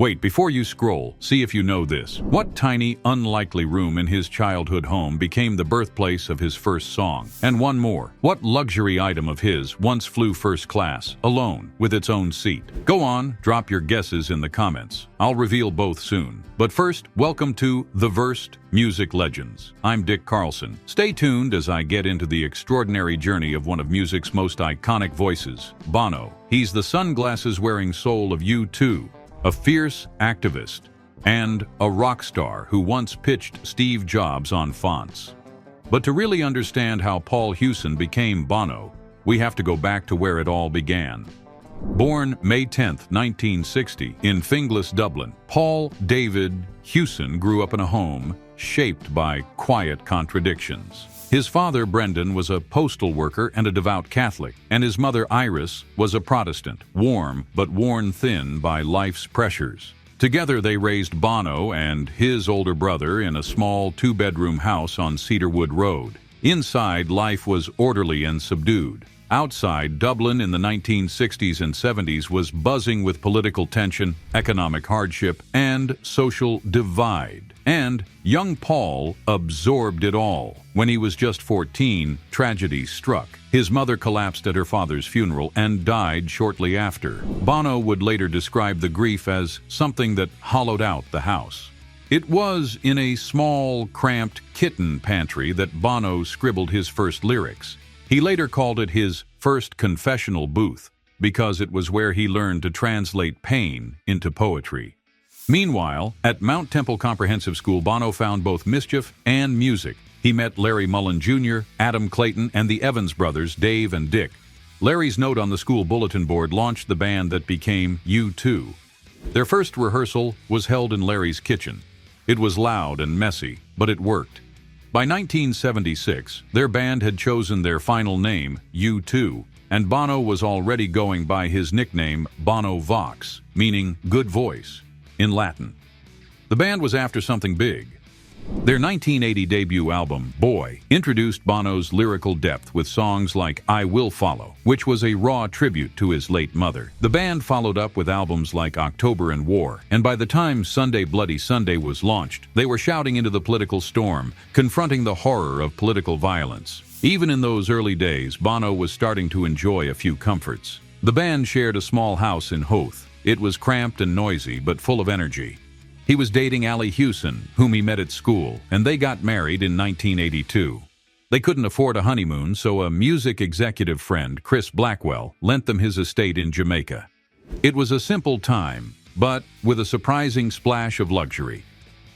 Wait, before you scroll, see if you know this. What tiny, unlikely room in his childhood home became the birthplace of his first song? And one more. What luxury item of his once flew first class, alone, with its own seat? Go on, drop your guesses in the comments. I'll reveal both soon. But first, welcome to The Versed Music Legends. I'm Dick Carlson. Stay tuned as I get into the extraordinary journey of one of music's most iconic voices, Bono. He's the sunglasses-wearing soul of U2. A fierce activist, and a rock star who once pitched Steve Jobs on fonts. But to really understand how Paul Hewson became Bono, we have to go back to where it all began. Born May 10, 1960, in Finglas, Dublin, Paul David Hewson grew up in a home shaped by quiet contradictions. His father, Brendan, was a postal worker and a devout Catholic, and his mother, Iris, was a Protestant, warm but worn thin by life's pressures. Together they raised Bono and his older brother in a small two-bedroom house on Cedarwood Road. Inside, life was orderly and subdued. Outside, Dublin in the 1960s and 70s was buzzing with political tension, economic hardship, and social divide. And young Paul absorbed it all. When he was just 14, tragedy struck. His mother collapsed at her father's funeral and died shortly after. Bono would later describe the grief as something that hollowed out the house. It was in a small, cramped kitten pantry that Bono scribbled his first lyrics. He later called it his first confessional booth because it was where he learned to translate pain into poetry. Meanwhile, at Mount Temple Comprehensive School, Bono found both mischief and music. He met Larry Mullen Jr., Adam Clayton, and the Evans brothers, Dave and Dick. Larry's note on the school bulletin board launched the band that became U2. Their first rehearsal was held in Larry's kitchen. It was loud and messy, but it worked. By 1976, their band had chosen their final name, U2, and Bono was already going by his nickname Bono Vox, meaning good voice, in Latin. The band was after something big. Their 1980 debut album, Boy, introduced Bono's lyrical depth with songs like I Will Follow, which was a raw tribute to his late mother. The band followed up with albums like October and War, and by the time Sunday Bloody Sunday was launched, they were shouting into the political storm, confronting the horror of political violence. Even in those early days, Bono was starting to enjoy a few comforts. The band shared a small house in Howth. It was cramped and noisy, but full of energy. He was dating Allie Hewson, whom he met at school, and they got married in 1982. They couldn't afford a honeymoon, so a music executive friend, Chris Blackwell, lent them his estate in Jamaica. It was a simple time, but with a surprising splash of luxury.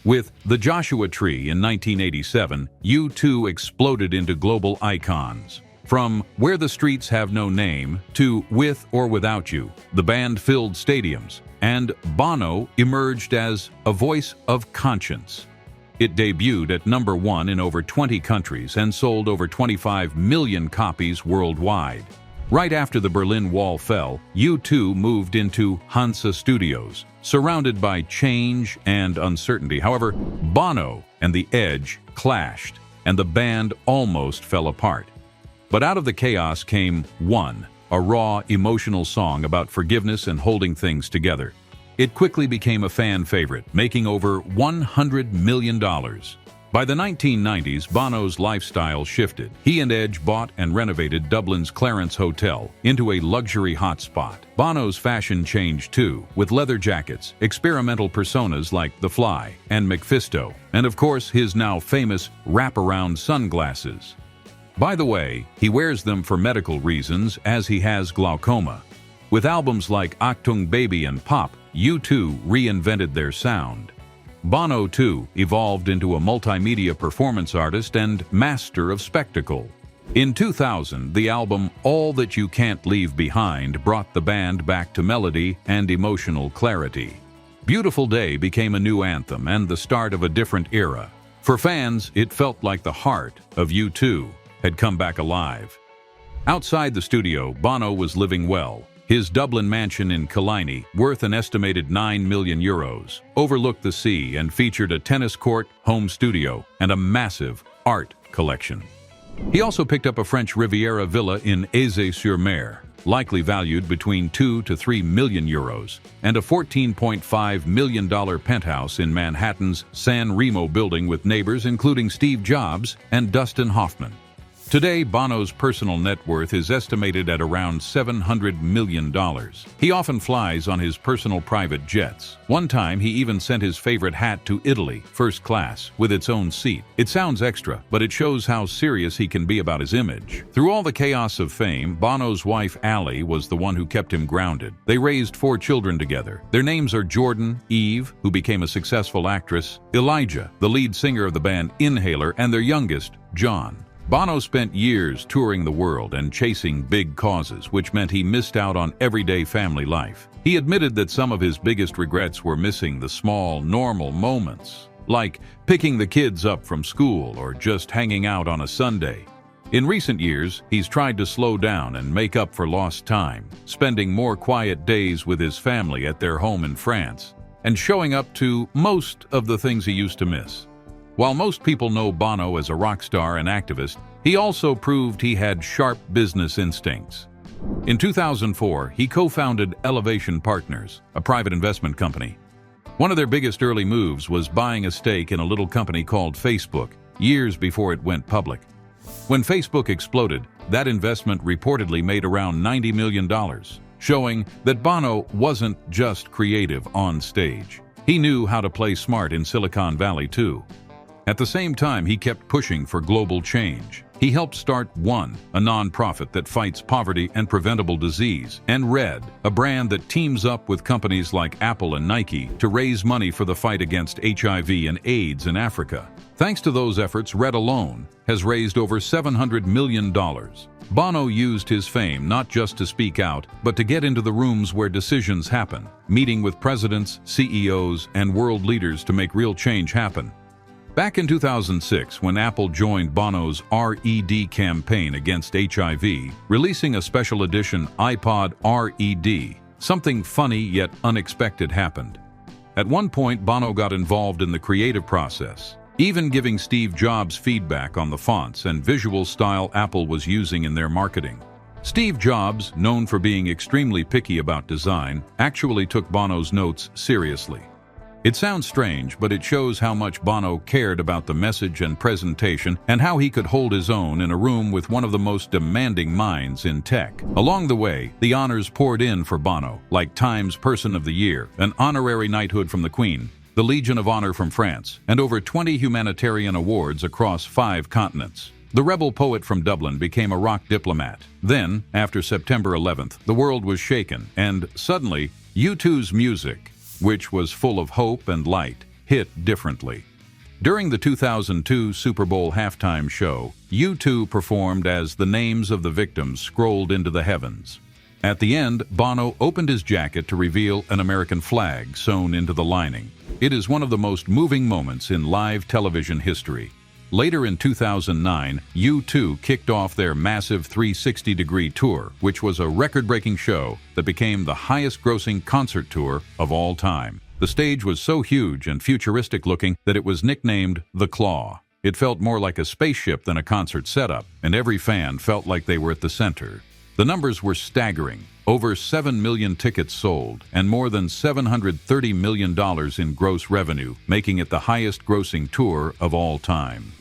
With The Joshua Tree in 1987, U2 exploded into global icons. From Where the Streets Have No Name to With or Without You, the band filled stadiums, and Bono emerged as a voice of conscience. It debuted at #1 in over 20 countries and sold over 25 million copies worldwide. Right after the Berlin Wall fell, U2 moved into Hansa Studios, surrounded by change and uncertainty. However, Bono and The Edge clashed, and the band almost fell apart. But out of the chaos came One, a raw, emotional song about forgiveness and holding things together. It quickly became a fan favorite, making over $100 million. By the 1990s, Bono's lifestyle shifted. He and Edge bought and renovated Dublin's Clarence Hotel into a luxury hotspot. Bono's fashion changed too, with leather jackets, experimental personas like The Fly and Mephisto, and of course his now famous wraparound sunglasses. By the way, he wears them for medical reasons as he has glaucoma. With albums like Achtung Baby and Pop, U2 reinvented their sound. Bono, too, evolved into a multimedia performance artist and master of spectacle. In 2000, the album All That You Can't Leave Behind brought the band back to melody and emotional clarity. Beautiful Day became a new anthem and the start of a different era. For fans, it felt like the heart of U2 had come back alive. Outside the studio, Bono was living well. His Dublin mansion in Killiney, worth an estimated €9 million, overlooked the sea and featured a tennis court, home studio, and a massive art collection. He also picked up a French Riviera villa in Aze-sur-Mer, likely valued between 2 to 3 million euros, and a $14.5 million penthouse in Manhattan's San Remo building with neighbors including Steve Jobs and Dustin Hoffman. Today, Bono's personal net worth is estimated at around $700 million. He often flies on his personal private jets. One time, he even sent his favorite hat to Italy, first class, with its own seat. It sounds extra, but it shows how serious he can be about his image. Through all the chaos of fame, Bono's wife, Allie, was the one who kept him grounded. They raised 4 children together. Their names are Jordan, Eve, who became a successful actress, Elijah, the lead singer of the band Inhaler, and their youngest, John. Bono spent years touring the world and chasing big causes, which meant he missed out on everyday family life. He admitted that some of his biggest regrets were missing the small, normal moments, like picking the kids up from school or just hanging out on a Sunday. In recent years, he's tried to slow down and make up for lost time, spending more quiet days with his family at their home in France, and showing up to most of the things he used to miss. While most people know Bono as a rock star and activist, he also proved he had sharp business instincts. In 2004, he co-founded Elevation Partners, a private investment company. One of their biggest early moves was buying a stake in a little company called Facebook, years before it went public. When Facebook exploded, that investment reportedly made around $90 million, showing that Bono wasn't just creative on stage. He knew how to play smart in Silicon Valley too. At the same time, he kept pushing for global change. He helped start One, a nonprofit that fights poverty and preventable disease, and Red, a brand that teams up with companies like Apple and Nike to raise money for the fight against HIV and AIDS in Africa. Thanks to those efforts, Red alone has raised over $700 million. Bono used his fame not just to speak out, but to get into the rooms where decisions happen, meeting with presidents, CEOs, and world leaders to make real change happen. Back in 2006, when Apple joined Bono's RED campaign against HIV, releasing a special edition iPod RED, something funny yet unexpected happened. At one point, Bono got involved in the creative process, even giving Steve Jobs feedback on the fonts and visual style Apple was using in their marketing. Steve Jobs, known for being extremely picky about design, actually took Bono's notes seriously. It sounds strange, but it shows how much Bono cared about the message and presentation and how he could hold his own in a room with one of the most demanding minds in tech. Along the way, the honors poured in for Bono, like Times Person of the Year, an honorary knighthood from the Queen, the Legion of Honor from France, and over 20 humanitarian awards across 5 continents. The rebel poet from Dublin became a rock diplomat. Then, after September 11th, the world was shaken, and suddenly, U2's music, which was full of hope and light, hit differently. During the 2002 Super Bowl halftime show, U2 performed as the names of the victims scrolled into the heavens. At the end, Bono opened his jacket to reveal an American flag sewn into the lining. It is one of the most moving moments in live television history. Later in 2009, U2 kicked off their massive 360-degree tour, which was a record-breaking show that became the highest-grossing concert tour of all time. The stage was so huge and futuristic-looking that it was nicknamed The Claw. It felt more like a spaceship than a concert setup, and every fan felt like they were at the center. The numbers were staggering. Over 7 million tickets sold, and more than $730 million in gross revenue, making it the highest-grossing tour of all time.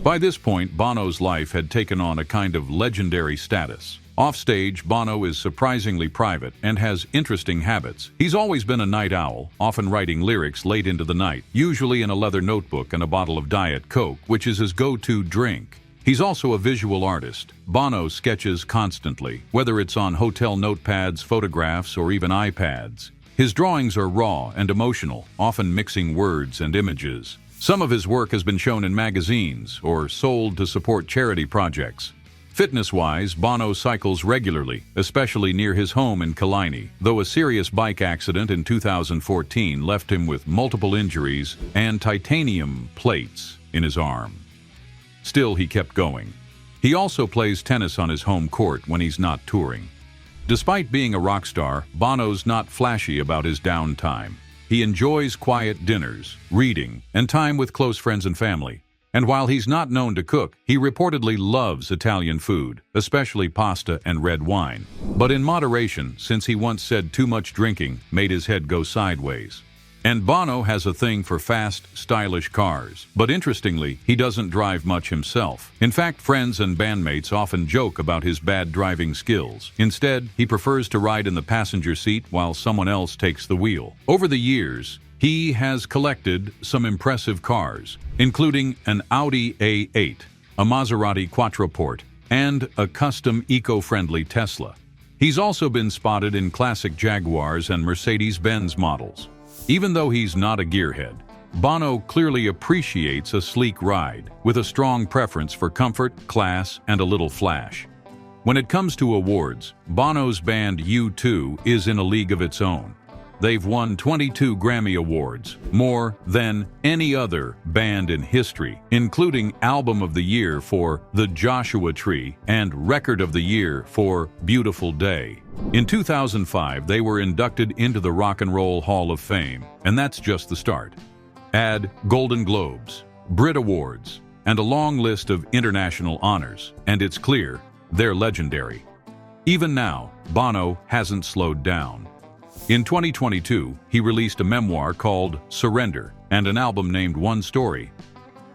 By this point, Bono's life had taken on a kind of legendary status. Offstage, Bono is surprisingly private and has interesting habits. He's always been a night owl, often writing lyrics late into the night, usually in a leather notebook and a bottle of Diet Coke, which is his go-to drink. He's also a visual artist. Bono sketches constantly, whether it's on hotel notepads, photographs, or even iPads. His drawings are raw and emotional, often mixing words and images. Some of his work has been shown in magazines or sold to support charity projects. Fitness-wise, Bono cycles regularly, especially near his home in Killiney, though a serious bike accident in 2014 left him with multiple injuries and titanium plates in his arm. Still, he kept going. He also plays tennis on his home court when he's not touring. Despite being a rock star, Bono's not flashy about his downtime. He enjoys quiet dinners, reading, and time with close friends and family. And while he's not known to cook, he reportedly loves Italian food, especially pasta and red wine. But in moderation, since he once said too much drinking made his head go sideways. And Bono has a thing for fast, stylish cars. But interestingly, he doesn't drive much himself. In fact, friends and bandmates often joke about his bad driving skills. Instead, he prefers to ride in the passenger seat while someone else takes the wheel. Over the years, he has collected some impressive cars, including an Audi A8, a Maserati Quattroporte, and a custom eco-friendly Tesla. He's also been spotted in classic Jaguars and Mercedes-Benz models. Even though he's not a gearhead, Bono clearly appreciates a sleek ride, with a strong preference for comfort, class, and a little flash. When it comes to awards, Bono's band U2 is in a league of its own. They've won 22 Grammy Awards, more than any other band in history, including Album of the Year for The Joshua Tree and Record of the Year for Beautiful Day. In 2005, they were inducted into the Rock and Roll Hall of Fame, and that's just the start. Add Golden Globes, Brit Awards, and a long list of international honors, and it's clear they're legendary. Even now, Bono hasn't slowed down. In 2022, he released a memoir called Surrender and an album named One Story.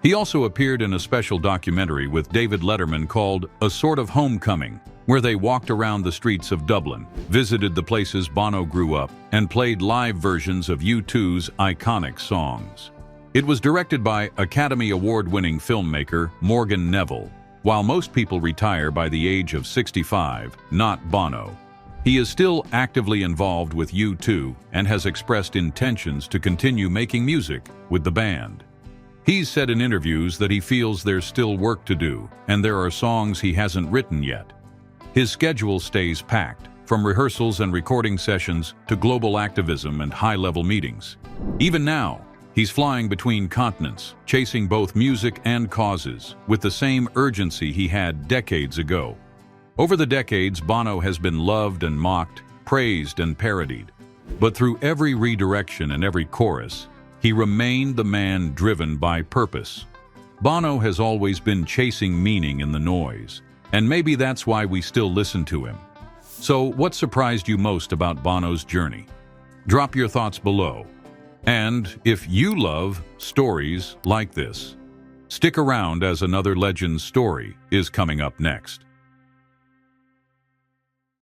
He also appeared in a special documentary with David Letterman called A Sort of Homecoming, where they walked around the streets of Dublin, visited the places Bono grew up, and played live versions of U2's iconic songs. It was directed by Academy Award-winning filmmaker Morgan Neville. While most people retire by the age of 65, not Bono. He is still actively involved with U2 and has expressed intentions to continue making music with the band. He's said in interviews that he feels there's still work to do, and there are songs he hasn't written yet. His schedule stays packed, from rehearsals and recording sessions to global activism and high-level meetings. Even now, he's flying between continents, chasing both music and causes, with the same urgency he had decades ago. Over the decades, Bono has been loved and mocked, praised and parodied. But through every redirection and every chorus, he remained the man driven by purpose. Bono has always been chasing meaning in the noise, and maybe that's why we still listen to him. So, what surprised you most about Bono's journey? Drop your thoughts below. And if you love stories like this, stick around as another legend's story is coming up next.